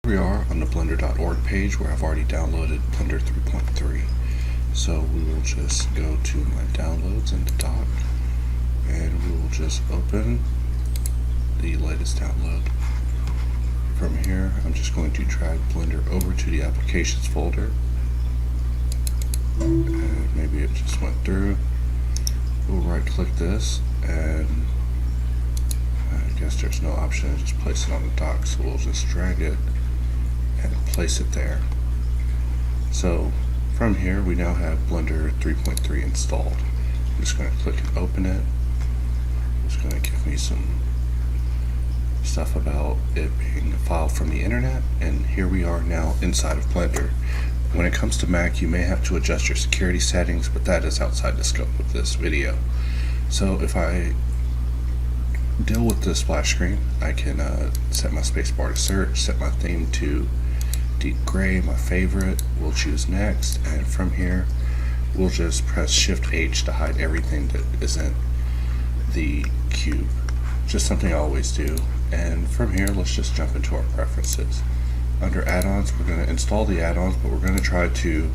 We are on the blender.org page where I've already downloaded Blender 3.3. So we will just go to my downloads in the dock and we will just open the latest download. From here, I'm just going to drag Blender over to the applications folder. And maybe it just went through. We'll right click this and I guess there's no option to just place it on the dock, so we'll just drag it and place it there. So from here we now have Blender 3.3 installed. I'm just going to click and open it. It's going to give me some stuff about it being a file from the internet, and here we are now inside of Blender. When it comes to Mac, you may have to adjust your security settings, but that is outside the scope of this video. So if I deal with the splash screen, I can set my spacebar to search, set my theme to deep gray, my favorite. We'll choose next, and from here we'll just press Shift H to hide everything that isn't the cube. Just something I always do. And from here, let's just jump into our preferences. Under add-ons, we're going to install the add-ons, but we're going to try to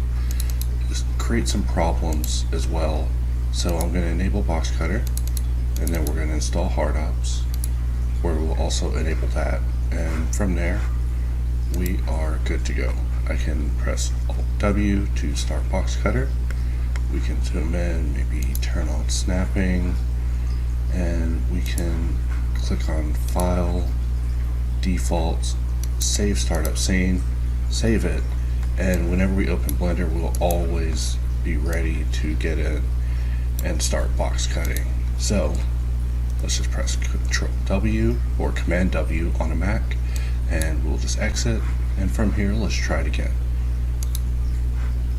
create some problems as well. So I'm going to enable Boxcutter, and then we're going to install HardOps, where we'll also enable that. And from there, we are good to go. I can press Alt-W to start Boxcutter. We can zoom in, maybe turn on snapping, and we can click on File, Defaults, Save Startup Scene, save it, and whenever we open Blender, we'll always be ready to get in and start box cutting. So let's just press Control W or Command W on a Mac, and we'll just exit. And from here, let's try it again.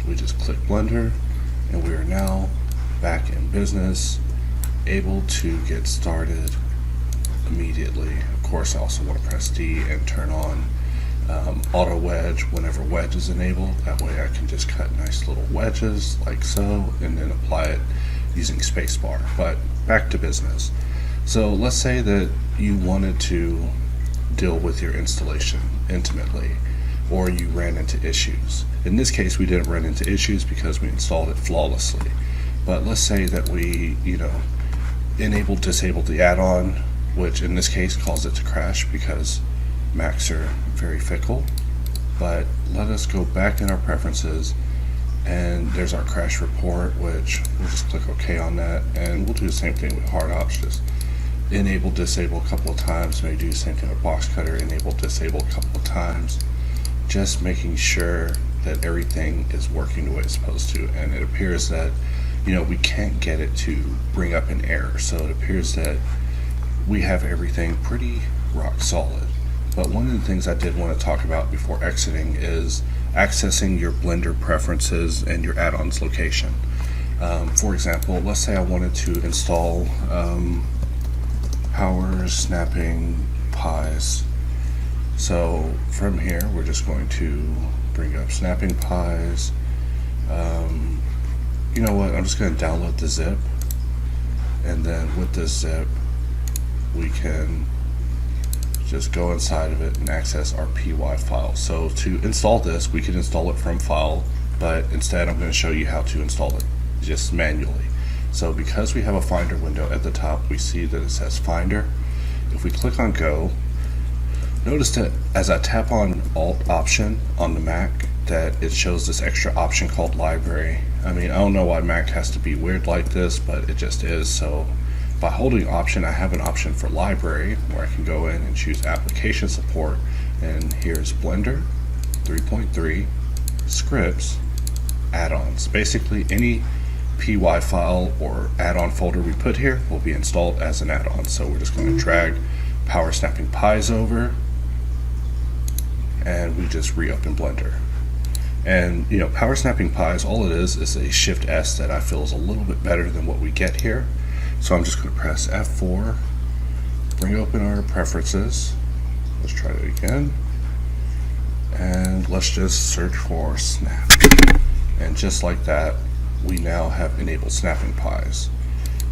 We just click Blender, and we are now back in business, able to get started immediately. Of course, I also want to press D and turn on auto wedge whenever wedge is enabled. That way I can just cut nice little wedges like so, and then apply it using spacebar. But back to business. So let's say that you wanted to deal with your installation intimately, or you ran into issues. In this case, we didn't run into issues because we installed it flawlessly. But let's say that we, enabled, disabled the add-on, which in this case caused it to crash because Macs are very fickle. But let us go back in our preferences, and there's our crash report, which we'll just click OK on that, and we'll do the same thing with HardOps. Just enable, disable a couple of times. Maybe do the same thing with Boxcutter, enable, disable a couple of times, just making sure that everything is working the way it's supposed to. And it appears that we can't get it to bring up an error, so it appears that we have everything pretty rock solid. But one of the things I did want to talk about before exiting is accessing your Blender preferences and your add-ons location. For example, let's say I wanted to install power snapping pies. So from here, we're just going to bring up snapping pies. You know what, I'm just going to download the zip, and then with this zip we can just go inside of it and access our py file. So to install this, we can install it from file, but instead I'm going to show you how to install it just manually. So because we have a Finder window at the top, we see that it says Finder. If we click on Go, notice that as I tap on Alt Option on the Mac, that it shows this extra option called Library. I don't know why Mac has to be weird like this, but it just is. So by holding Option, I have an option for Library where I can go in and choose Application Support, and here's Blender 3.3 Scripts Add-ons. Basically any PY file or add-on folder we put here will be installed as an add-on. So we're just going to drag Power Snapping Pies over, and we just reopen Blender. And Power Snapping Pies, all it is a Shift S that I feel is a little bit better than what we get here. So I'm just going to press F4, bring open our preferences. Let's try it again, and let's just search for snap. And just like that, we now have enabled snapping pies.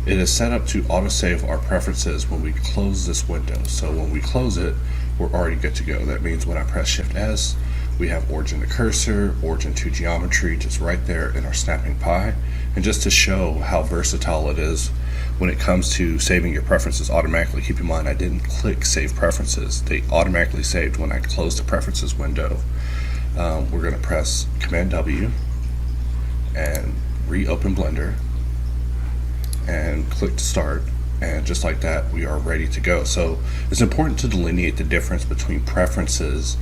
It is set up to autosave our preferences when we close this window. So when we close it, we're already good to go. That means when I press Shift S, we have origin to cursor, origin to geometry, just right there in our snapping pie. And just to show how versatile it is when it comes to saving your preferences automatically, keep in mind I didn't click Save Preferences. They automatically saved when I closed the Preferences window. We're going to press Command W and reopen Blender and click to start. And just like that, we are ready to go. So it's important to delineate the difference between preferences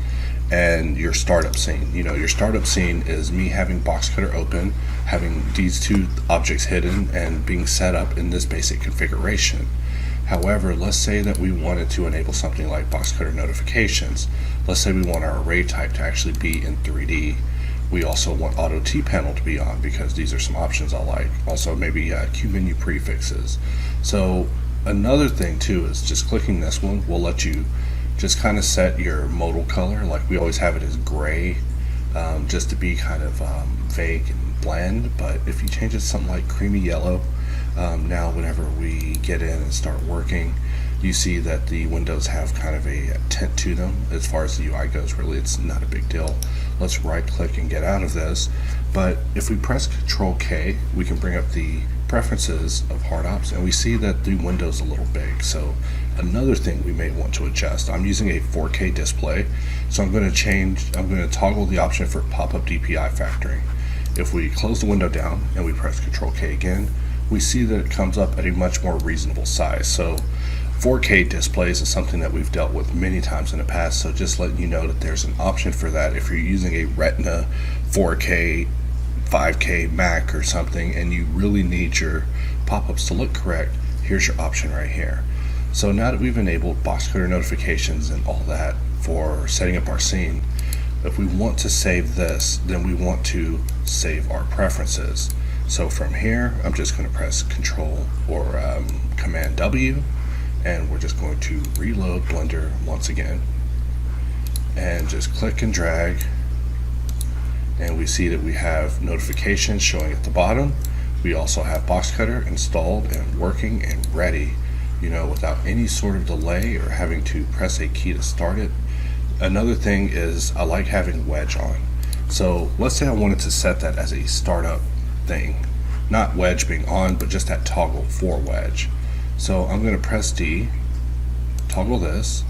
and your startup scene. You know, your startup scene is me having Boxcutter open, having these two objects hidden, and being set up in this basic configuration. However, let's say that we wanted to enable something like Boxcutter notifications. Let's say we want our array type to actually be in 3D. We also want Auto T-Panel to be on because these are some options I like. Also maybe Q menu prefixes. So another thing too is just clicking this one will let you just kind of set your modal color. Like we always have it as gray, just to be kind of vague and bland. But if you change it to something like creamy yellow, now whenever we get in and start working, you see that the windows have kind of a tint to them. As far as the UI goes, really it's not a big deal. Let's right click and get out of this. But if we press Control K, we can bring up the preferences of HardOps, and we see that the window's a little big. So another thing we may want to adjust, I'm using a 4K display, so I'm going to toggle the option for pop-up DPI factoring. If we close the window down and we press Control K again, we see that it comes up at a much more reasonable size. So 4K displays is something that we've dealt with many times in the past, so just letting you know that there's an option for that. If you're using a Retina 4K 5K Mac or something and you really need your pop-ups to look correct, here's your option right here. So now that we've enabled Boxcutter notifications and all that for setting up our scene, if we want to save this, then we want to save our preferences. So from here, I'm just going to press Control or Command W, and we're just going to reload Blender once again and just click and drag, and we see that we have notifications showing at the bottom. We also have Boxcutter installed and working and ready, you know, without any sort of delay or having to press a key to start it. Another thing is I like having wedge on. So let's say I wanted to set that as a startup thing, not wedge being on, but just that toggle for wedge. So I'm going to press D, toggle this,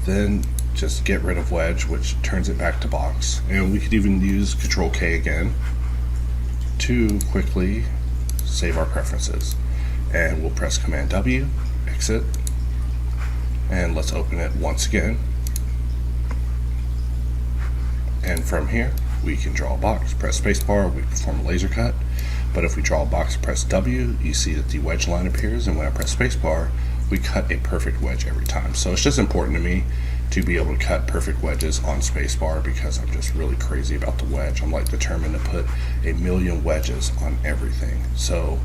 then just get rid of wedge, which turns it back to box. And we could even use Control K again to quickly save our preferences. And we'll press Command W, exit, and let's open it once again. And from here, we can draw a box. Press spacebar, we perform a laser cut. But if we draw a box, press W, you see that the wedge line appears, and when I press spacebar, we cut a perfect wedge every time. So it's just important to me to be able to cut perfect wedges on spacebar because I'm just really crazy about the wedge. I'm like determined to put a million wedges on everything. So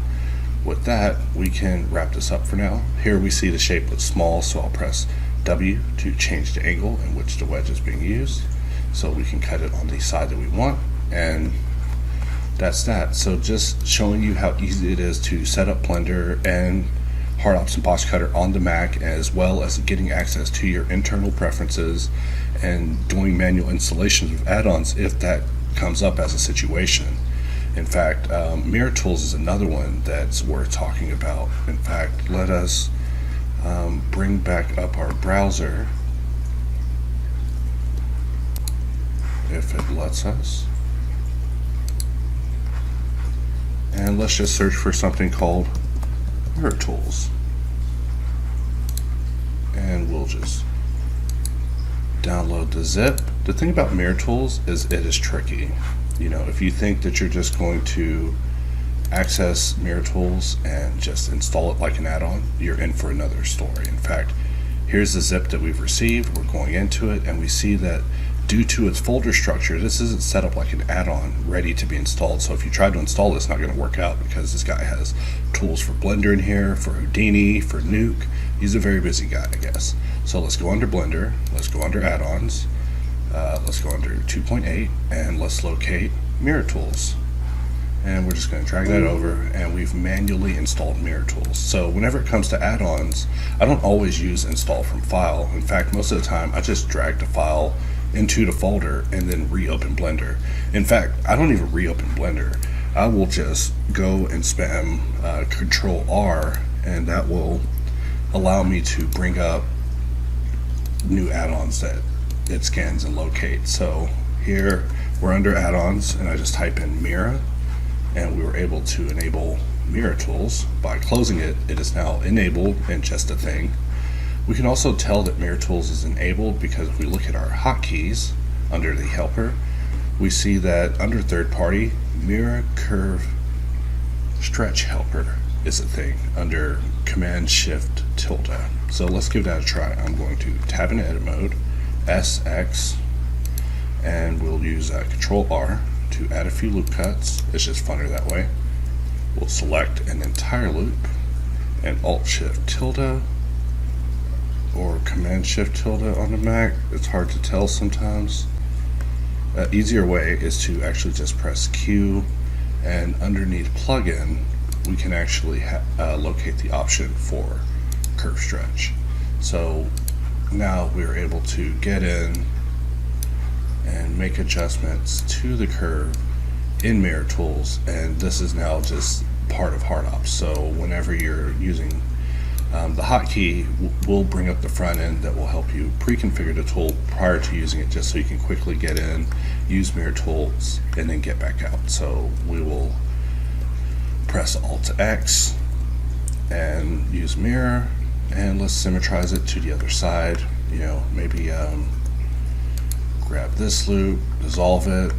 with that, we can wrap this up for now. Here we see the shape looks small, so I'll press W to change the angle in which the wedge is being used, so we can cut it on the side that we want, and that's that. So just showing you how easy it is to set up Blender and HardOps and Boxcutter on the Mac, as well as getting access to your internal preferences and doing manual installations of add-ons if that comes up as a situation. In fact, Mirror Tools is another one that's worth talking about. In fact, let us bring back up our browser if it lets us. And let's just search for something called Mirror Tools. And we'll just download the zip. The thing about Mirror Tools is it is tricky. You know, if you think that you're just going to access Mirror Tools and just install it like an add-on, you're in for another story. In fact, here's the zip that we've received. We're going into it, and we see that due to its folder structure, this isn't set up like an add-on ready to be installed. So if you try to install this, it's not going to work out because this guy has tools for Blender in here, for Houdini, for Nuke. He's a very busy guy, I guess. So let's go under Blender, let's go under add-ons, let's go under 2.8, and let's locate Mirror Tools. and we're just going to drag that over, and we've manually installed mirror tools. So whenever it comes to add-ons, I don't always use install from file. In fact, most of the time I just drag the file into the folder and then reopen Blender. In fact, I don't even reopen Blender. I will just go and spam Control R, and that will allow me to bring up new add-ons that it scans and locates. So here we're under add-ons, and I just type in mirror, and we were able to enable mirror tools. By closing it, it is now enabled and just a thing. We can also tell that mirror tools is enabled because if we look at our hotkeys under the helper, we see that under third party, mirror curve stretch helper is a thing under Command Shift tilde. So let's give that a try. I'm going to tab in edit mode, SX, and we'll use Control R to add a few loop cuts. It's just funner that way. We'll select an entire loop and Alt Shift tilde or Command Shift tilde on the Mac. It's hard to tell sometimes. Easier way is to actually just press Q, and underneath plugin we can actually locate the option for curve stretch. So now we're able to get in and make adjustments to the curve in mirror tools, and this is now just part of HardOps. So whenever you're using the hotkey, will bring up the front end that will help you pre-configure the tool prior to using it, just so you can quickly get in, use mirror tools, and then get back out. So we will press Alt X and use mirror, and let's symmetrize it to the other side. You know, maybe grab this loop, dissolve it.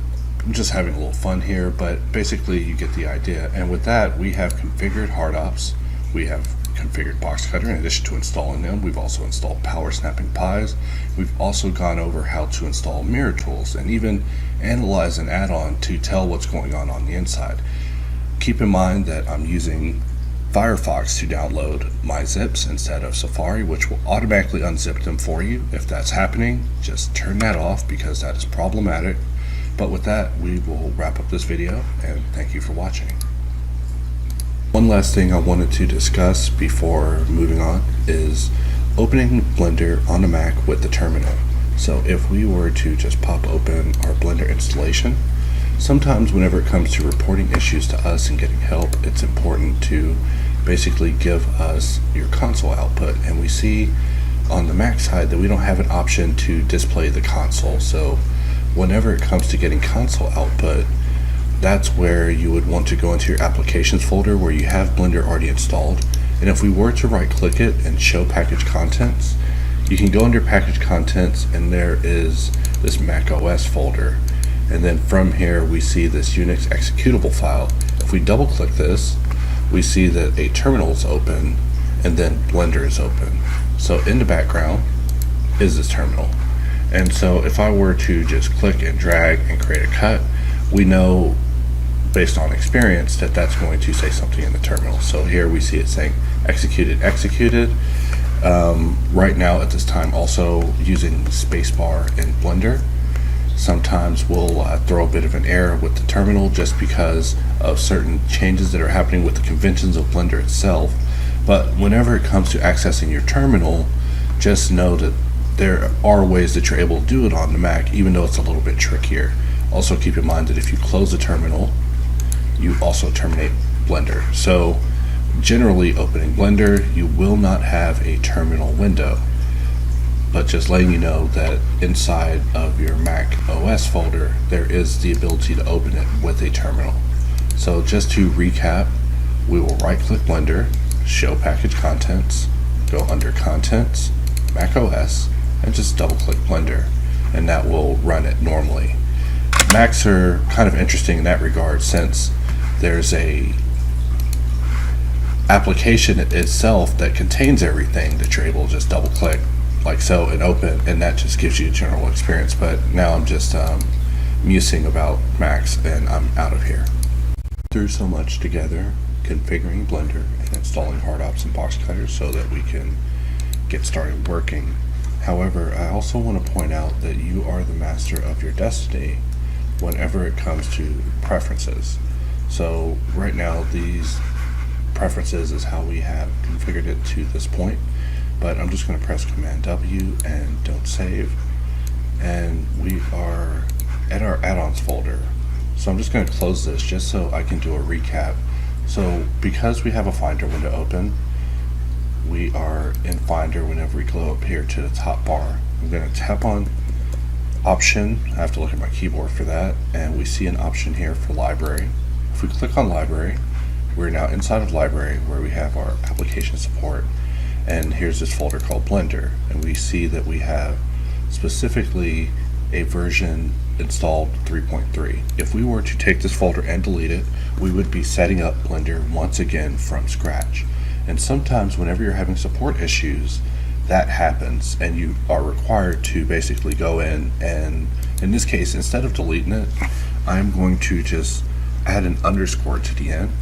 I'm just having a little fun here, but basically you get the idea. And with that, we have configured HardOps. We have configured Boxcutter. In addition to installing them, we've also installed power snapping pies. We've also gone over how to install mirror tools and even analyze an add-on to tell what's going on the inside. Keep in mind that I'm using Firefox to download my zips instead of Safari, which will automatically unzip them for you. If that's happening, just turn that off because that is problematic. But with that, we will wrap up this video, and thank you for watching. One last thing I wanted to discuss before moving on is opening Blender on the Mac with the terminal. So if we were to just pop open our Blender installation, sometimes whenever it comes to reporting issues to us and getting help, it's important to basically give us your console output. And we see on the Mac side that we don't have an option to display the console. So whenever it comes to getting console output, that's where you would want to go into your applications folder where you have Blender already installed. And if we were to right click it and show package contents, you can go under package contents, and there is this Mac OS folder. And then from here we see this Unix executable file. If we double click this, we see that a terminal is open and then Blender is open. So in the background is this terminal. And so if I were to just click and drag and create a cut, we know based on experience that that's going to say something in the terminal. So here we see it saying executed. Right now at this time also using spacebar in Blender. Sometimes we'll throw a bit of an error with the terminal just because of certain changes that are happening with the conventions of Blender itself. But whenever it comes to accessing your terminal, just know that there are ways that you're able to do it on the Mac, even though it's a little bit trickier. Also keep in mind that if you close the terminal, you also terminate Blender. So generally opening Blender, you will not have a terminal window. But just letting you know that inside of your Mac OS folder, there is the ability to open it with a terminal. So just to recap, we will right click Blender, show package contents, go under contents, Mac OS, and just double click Blender, and that will run it normally. Macs are kind of interesting in that regard, since there's a application itself that contains everything that you're able to just double click like so and open, and that just gives you a general experience. But now I'm just musing about Macs, and I'm out of here. Through so much together, configuring Blender and installing HardOps and Boxcutter so that we can get started working. However, I also want to point out that you are the master of your destiny whenever it comes to preferences. So right now these preferences is how we have configured it to this point, but I'm just going to press Command W and don't save, and we are at our add-ons folder. So I'm just going to close this just so I can do a recap. So because we have a Finder window open, we are in Finder whenever we go up here to the top bar. I'm going to tap on Option. I have to look at my keyboard for that, and we see an option here for Library. If we click on Library, we're now inside of Library where we have our application support, and here's this folder called Blender, and we see that we have specifically a version installed 3.3. If we were to take this folder and delete it, we would be setting up Blender once again from scratch. And sometimes whenever you're having support issues, that happens and you are required to basically go in, and in this case, instead of deleting it, I'm going to just add an underscore to the end,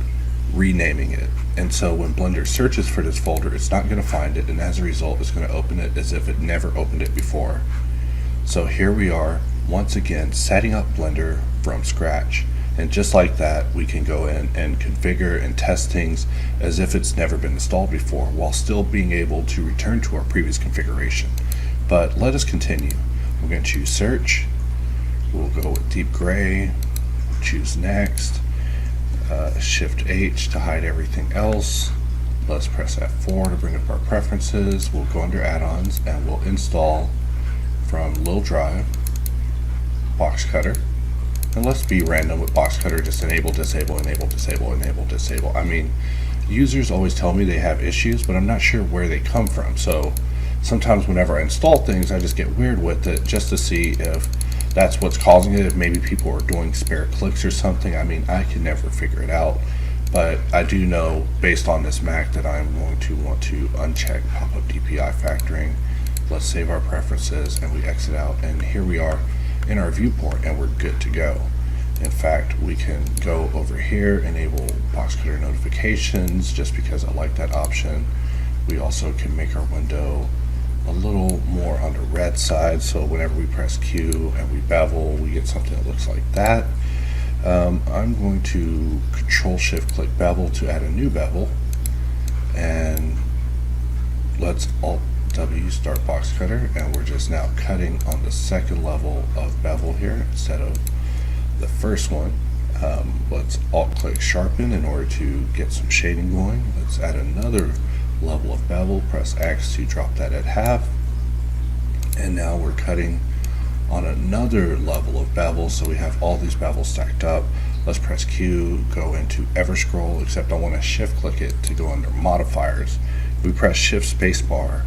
renaming it. And so when Blender searches for this folder, it's not going to find it, and as a result it's going to open it as if it never opened it before. So here we are once again setting up Blender from scratch, and just like that we can go in and configure and test things as if it's never been installed before, while still being able to return to our previous configuration. But let us continue. We're going to choose search, we'll go with deep gray, choose next, Shift H to hide everything else. Let's press F4 to bring up our preferences. We'll go under add-ons and we'll install from Lil Drive Boxcutter. And let's be random with Boxcutter, just enable, disable, enable, disable, enable, disable. I mean, users always tell me they have issues, but I'm not sure where they come from. So sometimes whenever I install things, I just get weird with it just to see if that's what's causing it, if maybe people are doing spare clicks or something. I mean, I can never figure it out, but I do know based on this Mac that I'm going to want to uncheck pop-up DPI factoring. Let's save our preferences and we exit out, and here we are in our viewport and we're good to go. In fact, we can go over here, enable Boxcutter notifications just because I like that option. We also can make our window a little more on the red side, so whenever we press Q and we bevel, we get something that looks like that. I'm going to Control-Shift-Click bevel to add a new bevel, and let's Alt-W start Boxcutter, and we're just now cutting on the second level of bevel here instead of the first one. Let's Alt-click Sharpen in order to get some shading going. Let's add another level of bevel, press X to drop that at half, and now we're cutting on another level of bevel, so we have all these bevels stacked up. Let's press Q, go into Ever Scroll, except I want to shift click it to go under modifiers. If we press Shift Spacebar,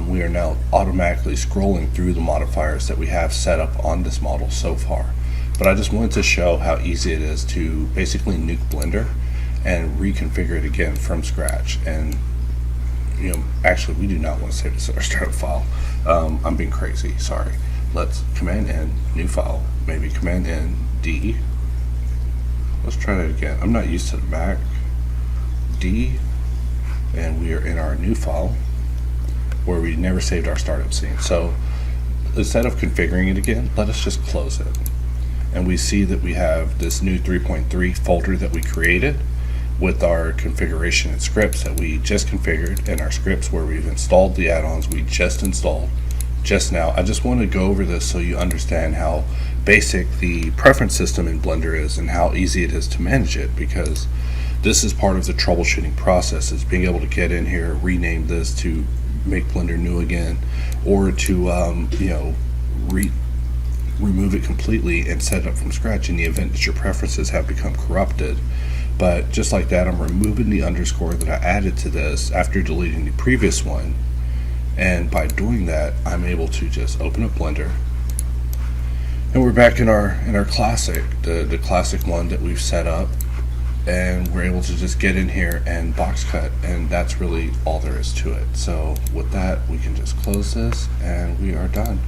we are now automatically scrolling through the modifiers that we have set up on this model so far. But I just wanted to show how easy it is to basically nuke Blender and reconfigure it again from scratch. And actually we do not want to save this as our startup file. I'm being crazy, sorry. Let's Command N, new file, maybe Command N, D. Let's try that again. I'm not used to the Mac. D, and we are in our new file where we never saved our startup scene. So instead of configuring it again, let us just close it. And we see that we have this new 3.3 folder that we created with our configuration and scripts that we just configured, and our scripts where we've installed the add-ons we just installed just now. I just want to go over this so you understand how basic the preference system in Blender is and how easy it is to manage it, because this is part of the troubleshooting process, is being able to get in here, rename this to make Blender new again, or to remove it completely and set it up from scratch in the event that your preferences have become corrupted. But just like that, I'm removing the underscore that I added to this after deleting the previous one, and by doing that I'm able to just open up Blender, and we're back in our classic, the classic one that we've set up, and we're able to just get in here and box cut, and that's really all there is to it. So with that, we can just close this and we are done.